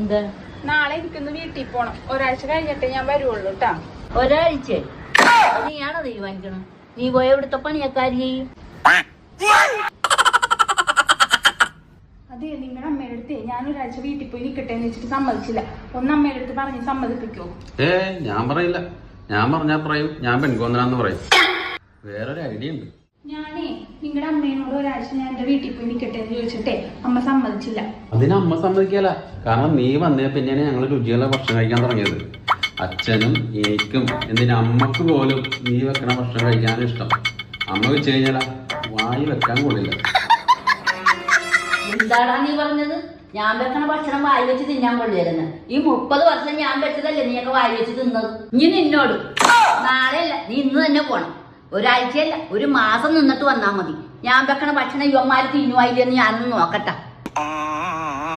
എന്താ? നാളെ എനിക്കൊന്ന് വീട്ടിൽ പോണം. ഒരാഴ്ച കഴിഞ്ഞിട്ടേ ഞാൻ വരുള്ളൂ ട്ടാ. ഒരാഴ്ച? നീയാണോ തീരുമാനിക്കണം? നീ പോയ ഇവിടുത്തെ പണിയക്കാരി ചെയ്യും. അതെ, നിങ്ങളുടെ അമ്മയുടെ അടുത്ത് ഞാൻ ഒരാഴ്ച വീട്ടിൽ പോയി നിൽക്കട്ടെ എന്ന് വെച്ചിട്ട് സമ്മതിച്ചില്ല. ഒന്ന് അമ്മയുടെ അടുത്ത് പറഞ്ഞ് സമ്മതിപ്പിക്കോ? ഞാൻ പറയില്ല. ഞാൻ പറഞ്ഞാ പറയും ഞാൻ പെൺകോന്നനാന്ന് പറയും. വേറൊരു ഐഡിയ ഉണ്ട്. ഞാനേ നിങ്ങളുടെ അമ്മയോട് ഒരാഴ്ച ഞാൻ എന്റെ വീട്ടിൽ പോയി നിൽക്കട്ടെ എന്ന് ചോദിച്ചിട്ടേ അമ്മ സമ്മതിച്ചില്ല. അതിന് അമ്മ സമ്മതിക്കല. കാരണം നീ വന്നേ പിന്നെയാണ് ഞങ്ങൾ രുചിയുള്ള ഭക്ഷണം കഴിക്കാൻ തുടങ്ങിയത്. അച്ഛനും എനിക്കും എന്തിനാ അമ്മക്ക് പോലും നീ വെക്കണ ഭക്ഷണം കഴിക്കാനും ഇഷ്ടം. അമ്മ വെച്ച് കഴിഞ്ഞാലാ വായി വെക്കാൻ കൊള്ളില്ല. എന്താടാ നീ പറഞ്ഞത്? ഞാൻ വെക്കണ ഭക്ഷണം വായി വെച്ച് തിന്നാൻ കൊള്ളില്ലെന്ന്. ഈ 30 വർഷം ഞാൻ വെച്ചതല്ലേ നീയൊക്കെ വായി വെച്ച് തിന്നത്. ഇനി നിന്നോട് നാളെയല്ല, നീ ഇന്ന് തന്നെ പോണം. ഒരാഴ്ചയല്ല, ഒരു മാസം നിന്നിട്ട് വന്നാ മതി. ഞാൻ വെക്കണ ഭക്ഷണം യുവന്മാര് തിന്നുവായില്ലെന്ന് ഞാനൊന്ന് നോക്കട്ടെ.